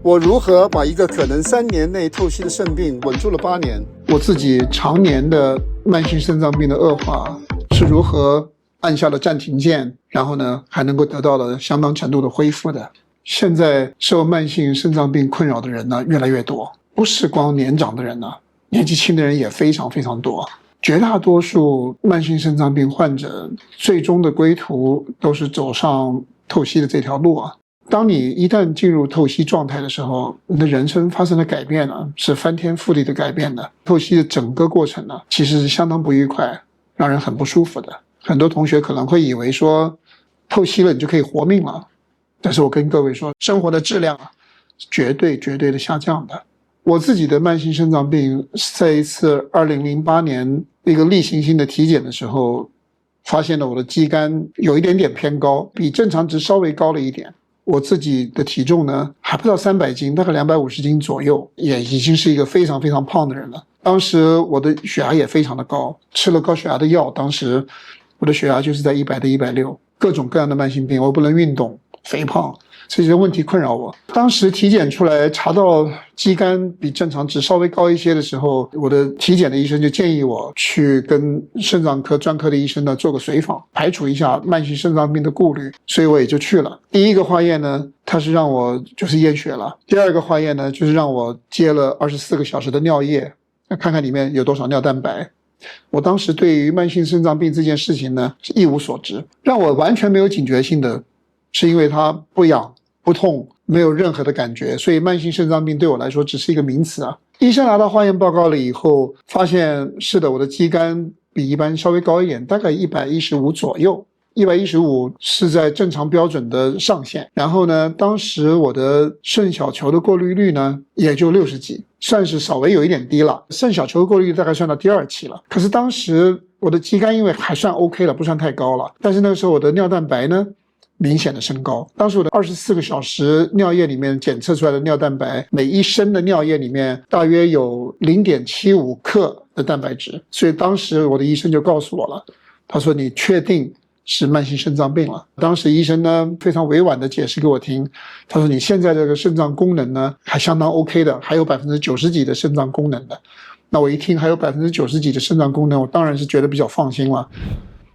我如何把一个可能3年内透析的肾病稳住了8年？我自己常年的慢性肾脏病的恶化是如何按下了暂停键，然后呢还能够得到了相当程度的恢复的？现在受慢性肾脏病困扰的人呢越来越多，不是光年长的人呢，年纪轻的人也非常非常多。绝大多数慢性肾脏病患者最终的归途都是走上透析的这条路啊。当你一旦进入透析状态的时候，你的人生发生的改变呢，是翻天覆地的改变的。透析的整个过程呢，其实是相当不愉快，让人很不舒服的。很多同学可能会以为说，透析了你就可以活命了，但是我跟各位说，生活的质量啊，绝对的下降的。我自己的慢性肾脏病，在一次2008年一个例行性的体检的时候，发现了我的肌酐有一点点偏高，比正常值稍微高了一点。我自己的体重呢，还不到300斤，大概250斤左右，也已经是一个非常非常胖的人了。当时我的血压也非常的高，吃了高血压的药，当时我的血压就是在100到160，各种各样的慢性病，我不能运动，肥胖，这些问题困扰我。当时体检出来查到肌酐比正常值稍微高一些的时候，我的体检的医生就建议我去跟肾脏科专科的医生呢做个随访，排除一下慢性肾脏病的顾虑，所以我也就去了。第一个化验呢，他是让我就是验血了；第二个化验呢，就是让我接了24个小时的尿液，看看里面有多少尿蛋白。我当时对于慢性肾脏病这件事情呢是一无所知，让我完全没有警觉性的是因为它不痒不痛，没有任何的感觉，所以慢性肾脏病对我来说只是一个名词啊。医生拿到化验报告了以后，发现是的，我的肌酐比一般稍微高一点，大概115左右，115是在正常标准的上限。然后呢，当时我的肾小球的过滤率呢也就60几，算是稍微有一点低了。肾小球的过滤率大概算到第2期了。可是当时我的肌酐因为还算 OK 了，不算太高了，但是那个时候我的尿蛋白呢明显的升高。当时我的24个小时尿液里面检测出来的尿蛋白，每1升的尿液里面大约有 0.75 克的蛋白质，所以当时我的医生就告诉我了，他说你确定是慢性肾脏病了。当时医生呢非常委婉的解释给我听，他说你现在这个肾脏功能呢还相当 OK 的，还有90%几的肾脏功能的。那我一听还有90%几的肾脏功能，我当然是觉得比较放心了。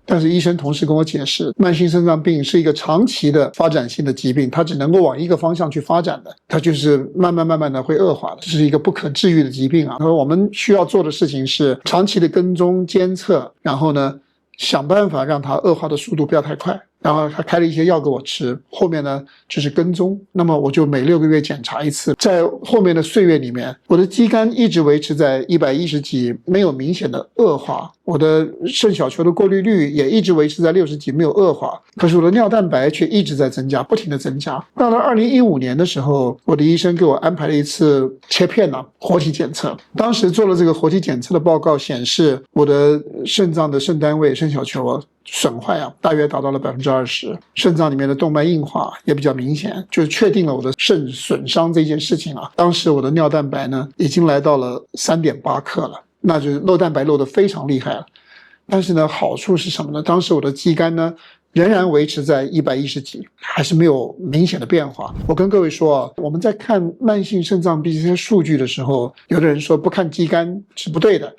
但是医生同时跟我解释，慢性肾脏病是一个长期的发展性的疾病，它只能够往一个方向去发展的，它就是慢慢的会恶化的，这是一个不可治愈的疾病啊。而我们需要做的事情是长期的跟踪监测，然后呢想办法让它恶化的速度不要太快。然后他开了一些药给我吃，后面呢就是跟踪，那么我就每6个月检查一次。在后面的岁月里面，我的肌酐一直维持在110几，没有明显的恶化，我的肾小球的过滤率也一直维持在60几，没有恶化。可是我的尿蛋白却一直在增加，不停的增加。到了2015年的时候，我的医生给我安排了一次切片呢活体检测。当时做了这个活体检测的报告显示，我的肾脏的肾单位肾小球啊损坏啊，大约达到了20%，肾脏里面的动脉硬化也比较明显，就确定了我的肾损伤这件事情啊。当时我的尿蛋白呢已经来到了3.8克了，那就是漏蛋白漏得非常厉害了。但是呢，好处是什么呢？当时我的肌酐呢仍然维持在110几，还是没有明显的变化。我跟各位说啊，我们在看慢性肾脏病这些数据的时候，有的人说不看肌酐是不对的，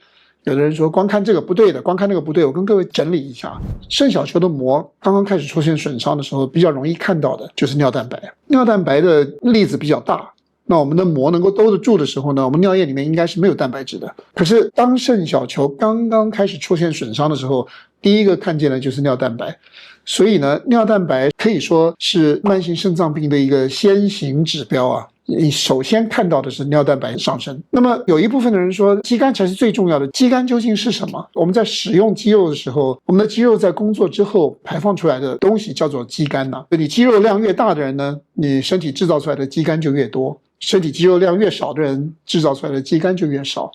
有的人说光看这个不对的，光看那个不对。我跟各位整理一下，肾小球的膜刚刚开始出现损伤的时候，比较容易看到的就是尿蛋白。尿蛋白的粒子比较大，那我们的膜能够兜得住的时候呢，我们尿液里面应该是没有蛋白质的。可是当肾小球刚刚开始出现损伤的时候，第一个看见的就是尿蛋白。所以呢，尿蛋白可以说是慢性肾脏病的一个先行指标啊。你首先看到的是尿蛋白上升。那么有一部分的人说肌酐才是最重要的，肌酐究竟是什么？我们在使用肌肉的时候，我们的肌肉在工作之后排放出来的东西叫做肌酐呢。你肌肉量越大的人呢，你身体制造出来的肌酐就越多，身体肌肉量越少的人制造出来的肌酐就越少。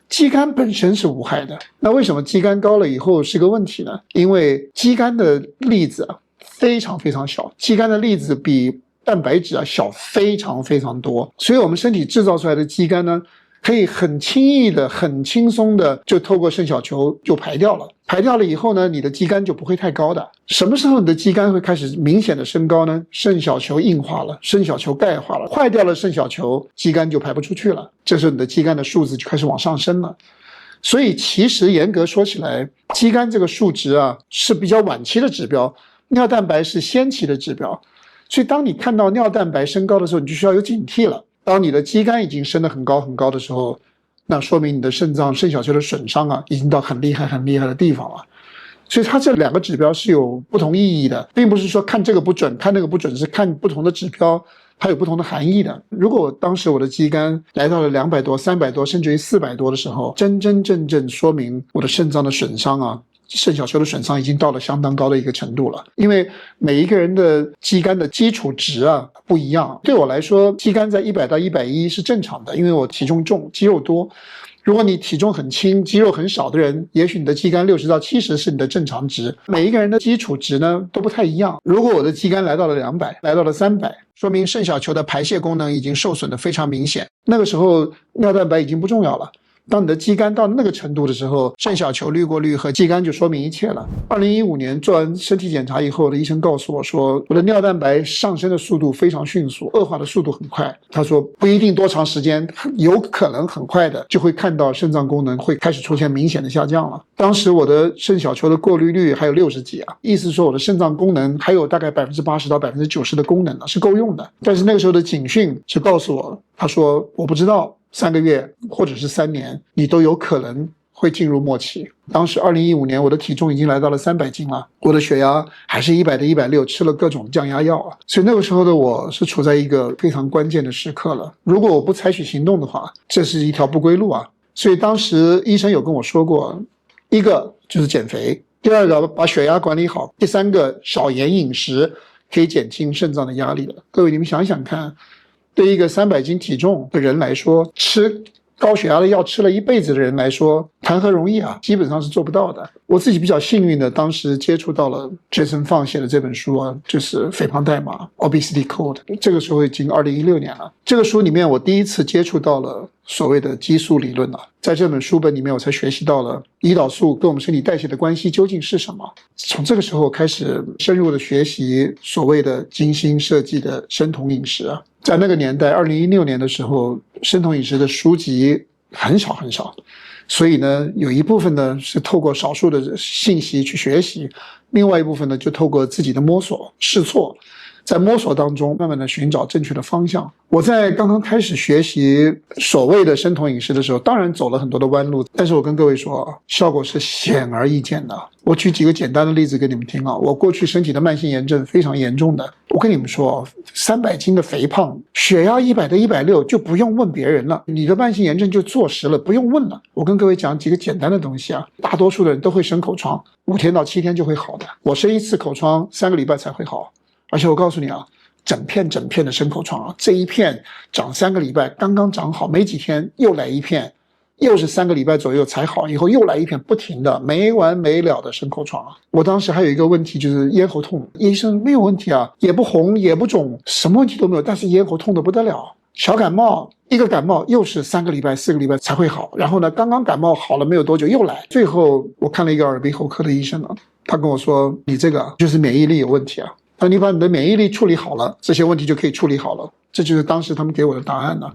肌酐本身是无害的，那为什么肌酐高了以后是个问题呢？因为肌酐的粒子啊非常非常小，肌酐的粒子比蛋白质啊小非常非常多，所以我们身体制造出来的肌酐呢可以很轻易的很轻松的就透过肾小球就排掉了。排掉了以后呢，你的肌酐就不会太高的。什么时候你的肌酐会开始明显的升高呢？肾小球硬化了，肾小球钙化了，坏掉了肾小球，肌酐就排不出去了，这时候你的肌酐的数字就开始往上升了。所以其实严格说起来，肌酐这个数值啊是比较晚期的指标，尿蛋白是先期的指标。所以当你看到尿蛋白升高的时候，你就需要有警惕了。当你的肌酐已经升得很高很高的时候，那说明你的肾小球的损伤啊，已经到很厉害的地方了。所以它这两个指标是有不同意义的，并不是说看这个不准，看那个不准，是看不同的指标，它有不同的含义的。如果当时我的肌酐来到了200多、300多，甚至于400多的时候，真正说明我的肾脏的损伤啊，肾小球的损伤已经到了相当高的一个程度了。因为每一个人的肌酐的基础值啊不一样，对我来说肌酐在100到110是正常的，因为我体重重，肌肉多。如果你体重很轻，肌肉很少的人，也许你的肌酐60到70是你的正常值。每一个人的基础值呢都不太一样。如果我的肌酐来到了200，来到了300，说明肾小球的排泄功能已经受损的非常明显。那个时候尿蛋白已经不重要了。当你的肌酐到那个程度的时候，肾小球滤过率和肌酐就说明一切了。2015年做完身体检查以后，我的医生告诉我说，我的尿蛋白上升的速度非常迅速，恶化的速度很快。他说不一定多长时间，有可能很快的就会看到肾脏功能会开始出现明显的下降了。当时我的肾小球的过滤率还有60几啊，意思说我的肾脏功能还有大概80%到90%的功能呢，是够用的。但是那个时候的警讯是告诉我，他说我不知道3个月或者是3年，你都有可能会进入末期。当时2015年我的体重已经来到了300斤了，我的血压还是100的160，吃了各种降压药啊。所以那个时候的我是处在一个非常关键的时刻了。如果我不采取行动的话，这是一条不归路啊。所以当时医生有跟我说过，一个就是减肥，第二个把血压管理好，第三个少盐饮食可以减轻肾脏的压力了。各位你们想想看，对一个300斤体重的人来说，吃高血压的药吃了一辈子的人来说，谈何容易啊，基本上是做不到的。我自己比较幸运的，当时接触到了 Jason Fung 写的这本书啊，就是《肥胖代码》 Obesity Code， 这个时候已经2016年了。这个书里面我第一次接触到了所谓的激素理论了。在这本书本里面我才学习到了胰岛素跟我们身体代谢的关系究竟是什么。从这个时候开始深入的学习所谓的精心设计的生酮饮食啊。在那个年代2016年的时候，生酮饮食的书籍很少，所以呢有一部分呢是透过少数的信息去学习，另外一部分呢就透过自己的摸索试错，在摸索当中慢慢的寻找正确的方向。我在刚刚开始学习所谓的生酮饮食的时候，当然走了很多的弯路，但是我跟各位说，效果是显而易见的。我举几个简单的例子给你们听啊。我过去身体的慢性炎症非常严重的，我跟你们说，300斤的肥胖，血压100的160就不用问别人了，你的慢性炎症就坐实了，不用问了。我跟各位讲几个简单的东西啊，大多数的人都会生口疮，5天到7天就会好的。我生一次口疮3个礼拜才会好，而且我告诉你啊，整片的生口疮啊，这一片长3个礼拜，刚刚长好没几天又来一片，又是3个礼拜左右才好，以后又来一片，不停的没完没了的生口疮啊。我当时还有一个问题就是咽喉痛，医生没有问题啊，也不红也不肿，什么问题都没有，但是咽喉痛得不得了。小感冒，一个感冒又是3个礼拜4个礼拜才会好，然后呢刚刚感冒好了没有多久又来，最后我看了一个耳鼻喉科的医生啊，他跟我说你这个就是免疫力有问题啊，当你把你的免疫力处理好了，这些问题就可以处理好了。这就是当时他们给我的答案了。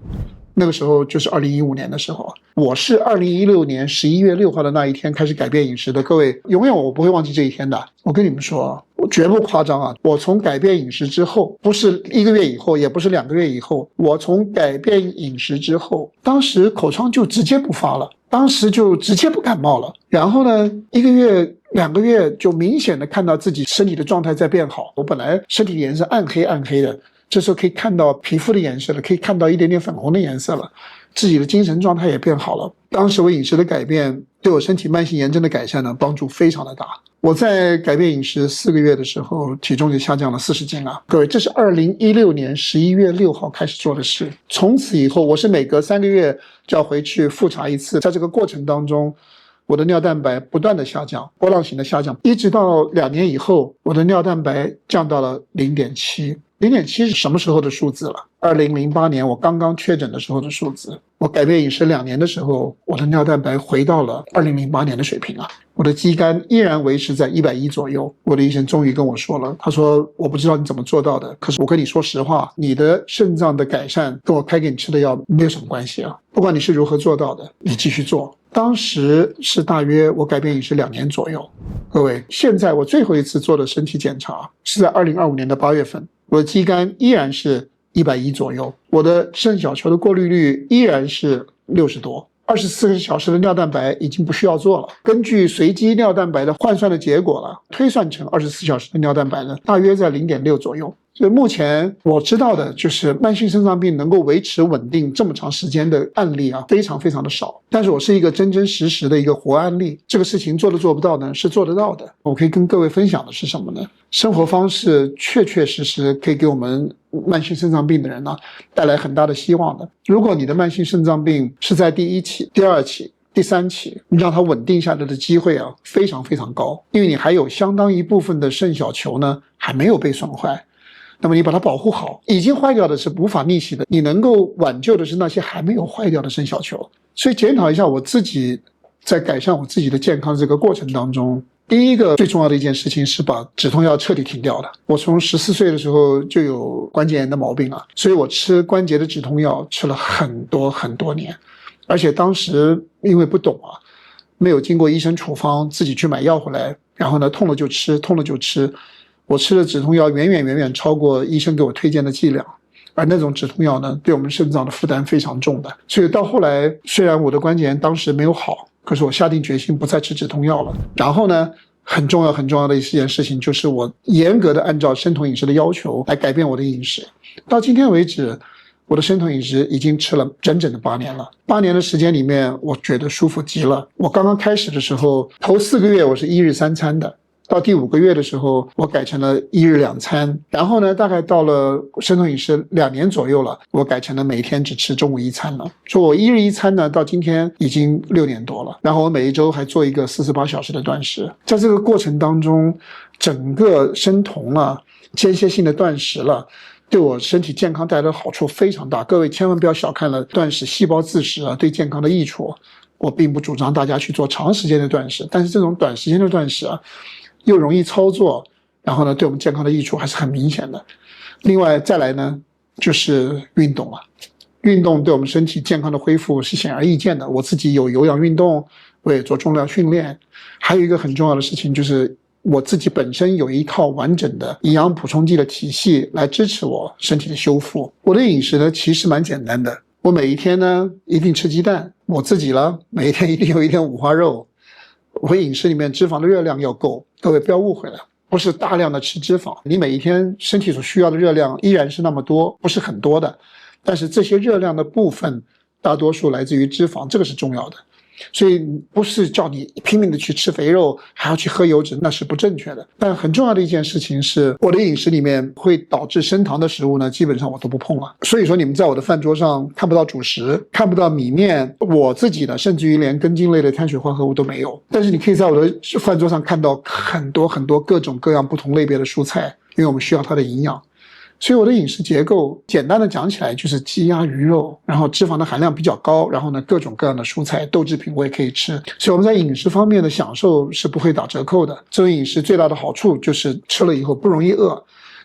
那个时候就是2015年的时候，我是2016年11月6号的那一天开始改变饮食的。各位，永远我不会忘记这一天的。我跟你们说，我绝不夸张啊！我从改变饮食之后，不是1个月以后，也不是2个月以后，我从改变饮食之后，当时口疮就直接不发了，当时就直接不感冒了。然后呢，1个月2个月就明显的看到自己身体的状态在变好。我本来身体颜色暗黑的，这时候可以看到皮肤的颜色了，可以看到一点点粉红的颜色了，自己的精神状态也变好了。当时我饮食的改变对我身体慢性炎症的改善呢，帮助非常的大。我在改变饮食4个月的时候，体重就下降了40斤啊！各位，这是2016年11月6号开始做的事。从此以后，我是每隔3个月就要回去复查一次，在这个过程当中，我的尿蛋白不断的下降，波浪形的下降，一直到2年以后，我的尿蛋白降到了 0.7。0.7 是什么时候的数字了？2008年我刚刚确诊的时候的数字。我改变饮食2年的时候，我的尿蛋白回到了2008年的水平啊，我的肌酐依然维持在110左右。我的医生终于跟我说了，他说我不知道你怎么做到的，可是我跟你说实话，你的肾脏的改善跟我开给你吃的药没有什么关系啊，不管你是如何做到的，你继续做。当时是大约我改变饮食2年左右。各位，现在我最后一次做的身体检查是在2025年的8月份，我的肌酐依然是110左右，我的肾小球的过滤率依然是60多，24个小时的尿蛋白已经不需要做了。根据随机尿蛋白的换算的结果了，推算成24小时的尿蛋白呢，大约在0.6左右。所以目前我知道的就是慢性肾脏病能够维持稳定这么长时间的案例啊，非常非常的少。但是我是一个真真实实的一个活案例，这个事情做得做不到呢，是做得到的。我可以跟各位分享的是什么呢？生活方式确确实实可以给我们慢性肾脏病的人呢带来很大的希望的。如果你的慢性肾脏病是在第1期、第2期、第3期，你让它稳定下来的机会啊非常非常高，因为你还有相当一部分的肾小球呢还没有被损坏。那么你把它保护好，已经坏掉的是无法逆袭的，你能够挽救的是那些还没有坏掉的肾小球。所以检讨一下我自己在改善我自己的健康这个过程当中，第一个最重要的一件事情是把止痛药彻底停掉了。我从14岁的时候就有关节炎的毛病了，所以我吃关节的止痛药吃了很多很多年，而且当时因为不懂啊，没有经过医生处方，自己去买药回来，然后呢痛了就吃，痛了就吃。我吃的止痛药远远超过医生给我推荐的剂量，而那种止痛药呢，对我们肾脏的负担非常重的。所以到后来，虽然我的关节炎当时没有好，可是我下定决心不再吃止痛药了。然后呢，很重要的一件事情就是我严格的按照生酮饮食的要求来改变我的饮食。到今天为止，我的生酮饮食已经吃了整整的8年了。8年的时间里面，我觉得舒服极了。我刚刚开始的时候，头4个月我是1日3餐的。到第5个月的时候，我改成了1日2餐，然后呢，大概到了生酮饮食2年左右了，我改成了每天只吃中午1餐了。说我1日1餐呢，到今天已经6年多了。然后我每一周还做一个48小时的断食，在这个过程当中，整个生酮啊、间歇性的断食了，对我身体健康带来的好处非常大。各位千万不要小看了断食、细胞自食啊对健康的益处。我并不主张大家去做长时间的断食，但是这种短时间的断食啊，又容易操作，然后呢，对我们健康的益处还是很明显的。另外再来呢，就是运动啊，运动对我们身体健康的恢复是显而易见的。我自己有有氧运动，我也做重量训练。还有一个很重要的事情就是我自己本身有一套完整的营养补充剂的体系来支持我身体的修复。我的饮食呢其实蛮简单的，我每一天呢一定吃鸡蛋，我自己了每一天一定有一点五花肉。我饮食里面脂肪的热量要够，各位不要误会了，不是大量的吃脂肪，你每一天身体所需要的热量依然是那么多，不是很多的，但是这些热量的部分大多数来自于脂肪，这个是重要的。所以不是叫你拼命的去吃肥肉，还要去喝油脂，那是不正确的。但很重要的一件事情是，我的饮食里面会导致升糖的食物呢，基本上我都不碰了。所以说你们在我的饭桌上看不到主食，看不到米面，我自己的甚至于连根茎类的碳水化合物都没有。但是你可以在我的饭桌上看到很多各种各样不同类别的蔬菜，因为我们需要它的营养。所以我的饮食结构简单的讲起来就是鸡鸭鱼肉，然后脂肪的含量比较高，然后呢各种各样的蔬菜豆制品我也可以吃。所以我们在饮食方面的享受是不会打折扣的。这种饮食最大的好处就是吃了以后不容易饿，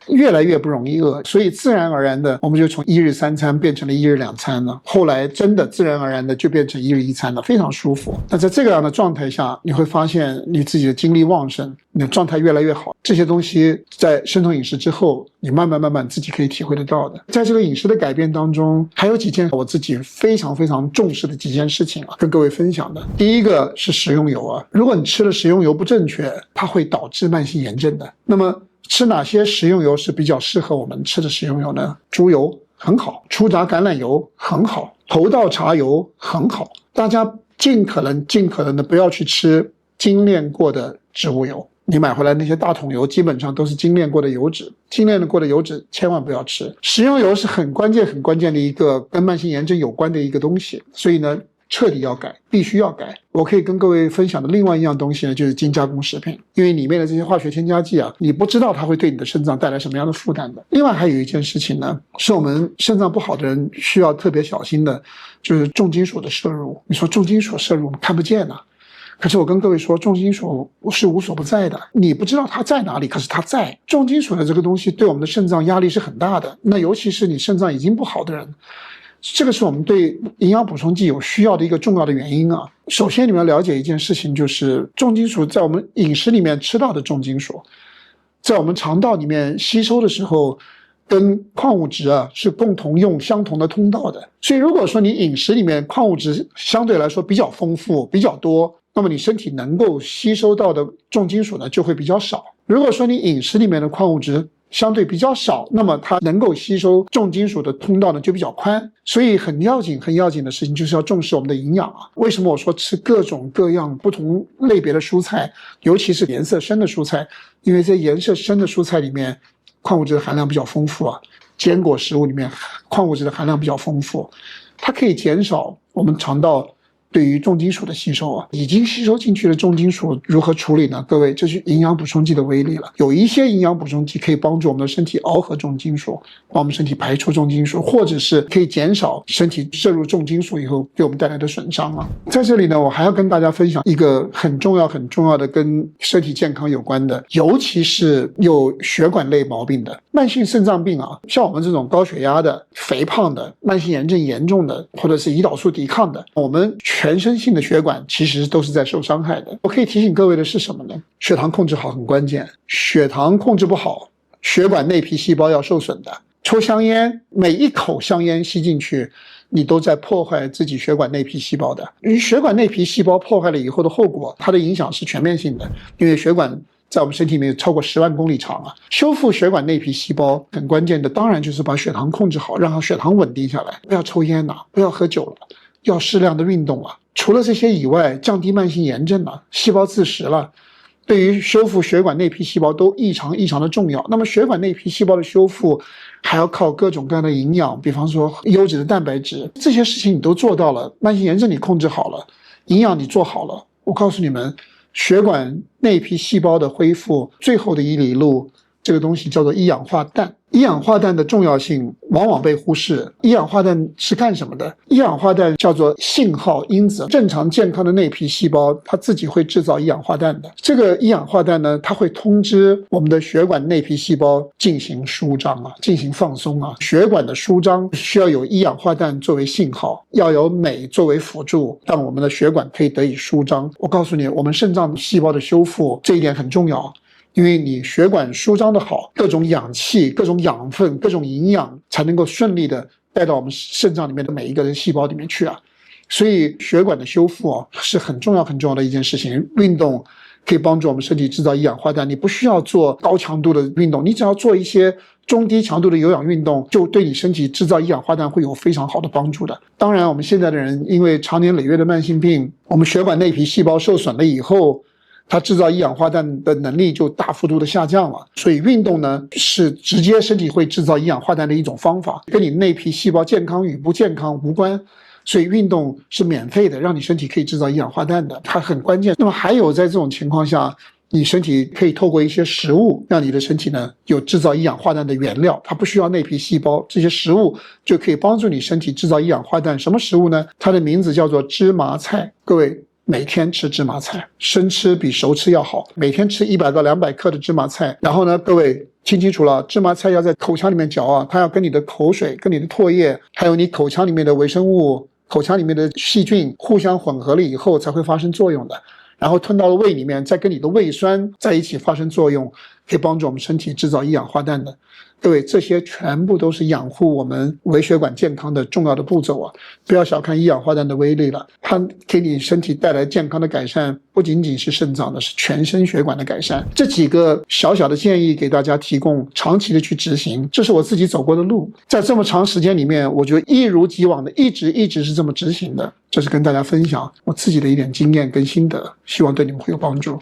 越来越不容易饿，所以自然而然的我们就从1日3餐变成了1日2餐了，后来真的自然而然的就变成1日1餐了，非常舒服。那在这个样的状态下，你会发现你自己的精力旺盛，你的状态越来越好。这些东西在生酮饮食之后，你慢慢自己可以体会得到的。在这个饮食的改变当中，还有几件我自己非常重视的几件事情啊，跟各位分享的。第一个是食用油啊，如果你吃的食用油不正确，它会导致慢性炎症的。那么吃哪些食用油是比较适合我们吃的食用油呢？猪油很好，初榨橄榄油很好，头道茶油很好。大家尽可能的不要去吃精炼过的植物油。你买回来那些大桶油基本上都是精炼过的油脂，精炼过的油脂千万不要吃。食用油是很关键的一个跟慢性炎症有关的一个东西，所以呢彻底要改，必须要改。我可以跟各位分享的另外一样东西呢，就是精加工食品，因为里面的这些化学添加剂啊，你不知道它会对你的肾脏带来什么样的负担的。另外还有一件事情呢，是我们肾脏不好的人需要特别小心的，就是重金属的摄入。你说重金属摄入我们看不见啊，可是我跟各位说，重金属是无所不在的，你不知道它在哪里，可是它在。重金属的这个东西对我们的肾脏压力是很大的，那尤其是你肾脏已经不好的人，这个是我们对营养补充剂有需要的一个重要的原因啊。首先你们要了解一件事情，就是重金属在我们饮食里面吃到的重金属，在我们肠道里面吸收的时候，跟矿物质啊是共同用相同的通道的。所以如果说你饮食里面矿物质相对来说比较丰富比较多，那么你身体能够吸收到的重金属呢就会比较少。如果说你饮食里面的矿物质相对比较少，那么它能够吸收重金属的通道呢就比较宽。所以很要紧的事情就是要重视我们的营养啊。为什么我说吃各种各样不同类别的蔬菜，尤其是颜色深的蔬菜，因为在颜色深的蔬菜里面矿物质的含量比较丰富啊，坚果食物里面矿物质的含量比较丰富，它可以减少我们肠道对于重金属的吸收啊。已经吸收进去的重金属如何处理呢？各位，这是营养补充剂的威力了。有一些营养补充剂可以帮助我们的身体螯合重金属，帮我们身体排出重金属，或者是可以减少身体摄入重金属以后给我们带来的损伤啊。在这里呢，我还要跟大家分享一个很重要的跟身体健康有关的，尤其是有血管类毛病的慢性肾脏病啊，像我们这种高血压的、肥胖的、慢性炎症严重的，或者是胰岛素抵抗的，我们全身性的血管其实都是在受伤害的。我可以提醒各位的是什么呢？血糖控制好很关键，血糖控制不好，血管内皮细胞要受损的。抽香烟，每一口香烟吸进去，你都在破坏自己血管内皮细胞的。血管内皮细胞破坏了以后的后果，它的影响是全面性的，因为血管在我们身体里面超过10万公里长啊。修复血管内皮细胞很关键的，当然就是把血糖控制好，让血糖稳定下来。不要抽烟了，不要喝酒了，要适量的运动啊。除了这些以外，降低慢性炎症了，细胞自噬了，对于修复血管内皮细胞都异常的重要。那么血管内皮细胞的修复还要靠各种各样的营养，比方说优质的蛋白质，这些事情你都做到了，慢性炎症你控制好了，营养你做好了，我告诉你们，血管内皮细胞的恢复最后的一里路，这个东西叫做一氧化氮。一氧化氮的重要性往往被忽视。一氧化氮是干什么的？一氧化氮叫做信号因子。正常健康的内皮细胞它自己会制造一氧化氮的。这个一氧化氮呢，它会通知我们的血管内皮细胞进行舒张啊，进行放松啊。血管的舒张需要有一氧化氮作为信号，要有镁作为辅助，让我们的血管可以得以舒张。我告诉你，我们肾脏细胞的修复这一点很重要。因为你血管舒张的好，各种氧气、各种养分、各种营养才能够顺利的带到我们肾脏里面的每一个人细胞里面去啊。所以血管的修复啊是很重要的一件事情。运动可以帮助我们身体制造一氧化氮，你不需要做高强度的运动，你只要做一些中低强度的有氧运动，就对你身体制造一氧化氮会有非常好的帮助的。当然我们现在的人因为长年累月的慢性病，我们血管内皮细胞受损了以后，它制造一氧化氮的能力就大幅度的下降了。所以运动呢是直接身体会制造一氧化氮的一种方法，跟你内皮细胞健康与不健康无关。所以运动是免费的，让你身体可以制造一氧化氮的，它很关键。那么还有在这种情况下，你身体可以透过一些食物让你的身体呢有制造一氧化氮的原料，它不需要内皮细胞，这些食物就可以帮助你身体制造一氧化氮。什么食物呢？它的名字叫做芝麻菜。各位每天吃芝麻菜，生吃比熟吃要好，每天吃100到200克的芝麻菜。然后呢，各位听清楚了，芝麻菜要在口腔里面嚼啊，它要跟你的口水、跟你的唾液，还有你口腔里面的微生物、口腔里面的细菌互相混合了以后才会发生作用的。然后吞到了胃里面，再跟你的胃酸在一起发生作用，可以帮助我们身体制造一氧化氮的。各位，这些全部都是养护我们微血管健康的重要的步骤啊！不要小看一氧化氮的威力了，它给你身体带来健康的改善，不仅仅是肾脏的，是全身血管的改善。这几个小小的建议给大家提供，长期的去执行，这是我自己走过的路，在这么长时间里面，我觉得一如既往的一直是这么执行的。这是跟大家分享我自己的一点经验跟心得，希望对你们会有帮助。